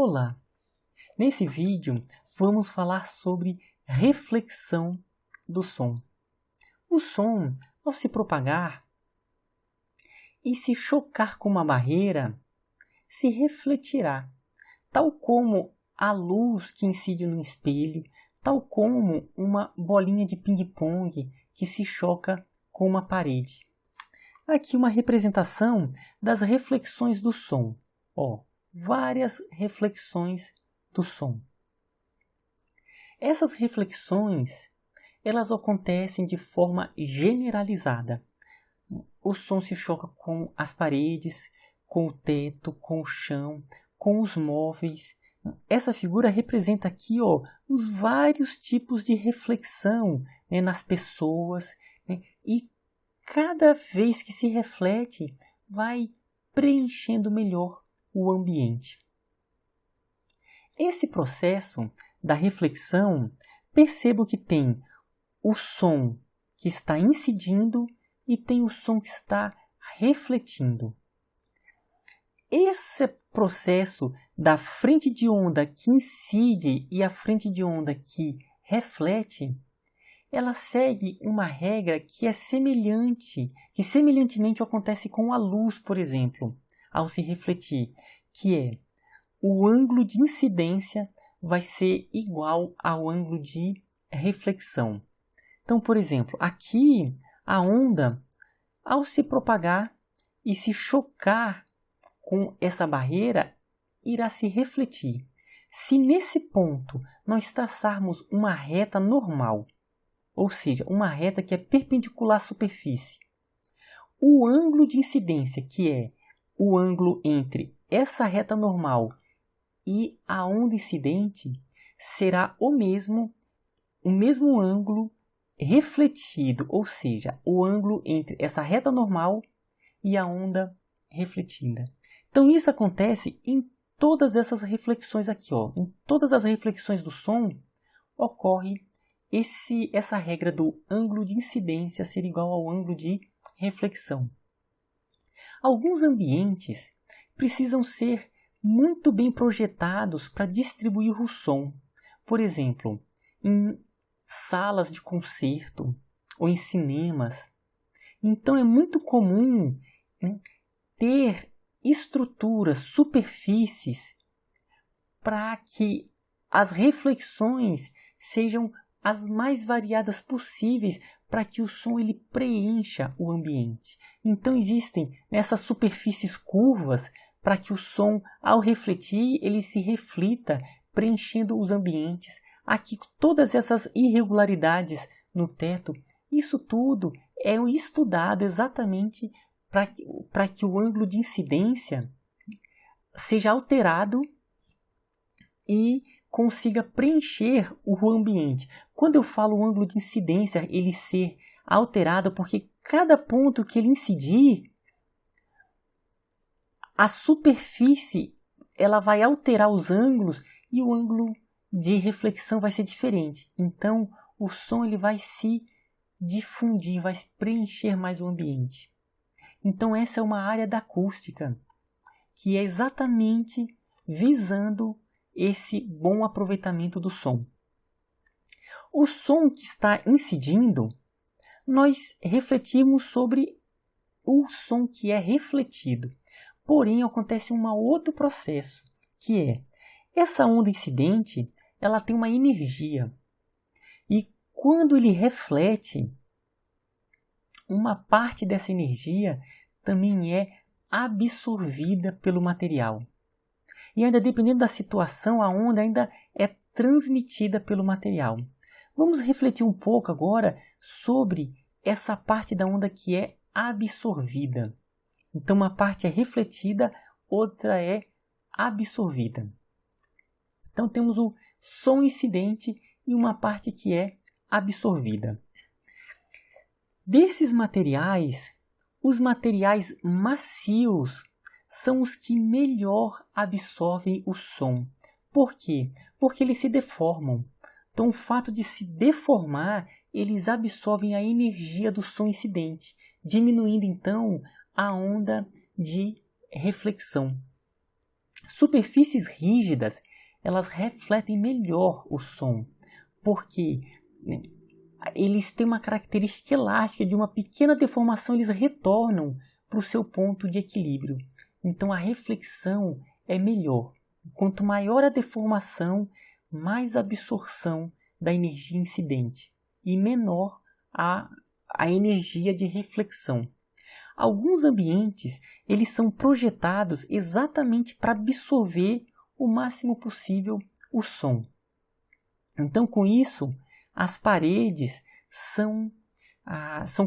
Olá! Nesse vídeo vamos falar sobre reflexão do som. O som, ao se propagar e se chocar com uma barreira, se refletirá, tal como a luz que incide no espelho, tal como uma bolinha de ping-pong que se choca com uma parede. Aqui uma representação das reflexões do som. Várias reflexões do som. Essas reflexões, elas acontecem de forma generalizada. O som se choca com as paredes, com o teto, com o chão, com os móveis. Essa figura representa aqui os vários tipos de reflexão nas pessoas, e cada vez que se reflete, vai preenchendo melhor o ambiente. Esse processo da reflexão, percebo que tem o som que está incidindo e tem o som que está refletindo. Esse processo da frente de onda que incide e a frente de onda que reflete, ela segue uma regra que é semelhante, que semelhantemente acontece com a luz, por exemplo, ao se refletir, que é o ângulo de incidência vai ser igual ao ângulo de reflexão. Então, por exemplo, aqui a onda, ao se propagar e se chocar com essa barreira, irá se refletir. Se nesse ponto nós traçarmos uma reta normal, ou seja, uma reta que é perpendicular à superfície, o ângulo de incidência, que é o ângulo entre essa reta normal e a onda incidente, será o mesmo ângulo refletido, ou seja, o ângulo entre essa reta normal e a onda refletida. Então isso acontece em todas essas reflexões aqui, Em todas as reflexões do som ocorre essa regra do ângulo de incidência ser igual ao ângulo de reflexão. Alguns ambientes precisam ser muito bem projetados para distribuir o som. Por exemplo, em salas de concerto ou em cinemas. Então é muito comum ter estruturas, superfícies, para que as reflexões sejam as mais variadas possíveis, para que o som ele preencha o ambiente. Então existem nessas superfícies curvas para que o som, ao refletir, ele se reflita, preenchendo os ambientes. Aqui todas essas irregularidades no teto, isso tudo é estudado exatamente para que o ângulo de incidência seja alterado e consiga preencher o ambiente. Quando eu falo o ângulo de incidência ele ser alterado, porque cada ponto que ele incidir, a superfície ela vai alterar os ângulos e o ângulo de reflexão vai ser diferente. Então o som ele vai se difundir, vai preencher mais o ambiente. Então essa é uma área da acústica que é exatamente visando esse bom aproveitamento do som. O som que está incidindo, nós refletimos sobre o som que é refletido. Porém, acontece um outro processo, que é essa onda incidente, ela tem uma energia. E quando ele reflete, uma parte dessa energia também é absorvida pelo material. E ainda dependendo da situação, a onda ainda é transmitida pelo material. Vamos refletir um pouco agora sobre essa parte da onda que é absorvida. Então uma parte é refletida, outra é absorvida. Então temos o som incidente e uma parte que é absorvida. Desses materiais, os materiais macios são os que melhor absorvem o som. Por quê? Porque eles se deformam. Então, o fato de se deformar, eles absorvem a energia do som incidente, diminuindo, então, a onda de reflexão. superfícies rígidas, elas refletem melhor o som, porque, né, eles têm uma característica elástica, de uma pequena deformação eles retornam para o seu ponto de equilíbrio. Então a reflexão é melhor. Quanto maior a deformação, mais absorção da energia incidente e menor a energia de reflexão. Alguns ambientes eles são projetados exatamente para absorver o máximo possível o som. Então, com isso, as paredes são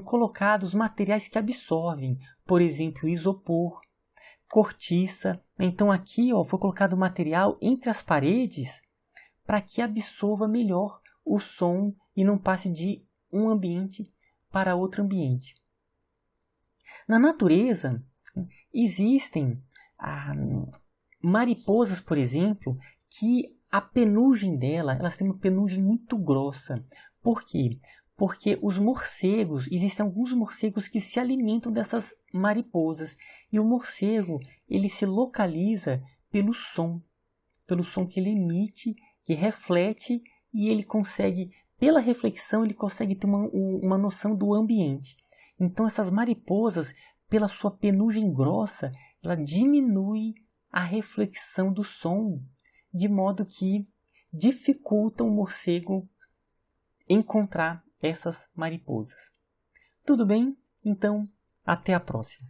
colocados materiais que absorvem, por exemplo, isopor, cortiça. Então aqui foi colocado material entre as paredes para que absorva melhor o som e não passe de um ambiente para outro ambiente. Na natureza, existem mariposas, por exemplo, que a penugem dela, elas têm uma penugem muito grossa. Por quê? Porque os morcegos, existem alguns morcegos que se alimentam dessas mariposas. E o morcego, ele se localiza pelo som que ele emite, que reflete, e ele consegue, pela reflexão, ele consegue ter uma noção do ambiente. Então essas mariposas, pela sua penugem grossa, ela diminui a reflexão do som, de modo que dificulta o morcego encontrar essas mariposas. Tudo bem? Então, até a próxima.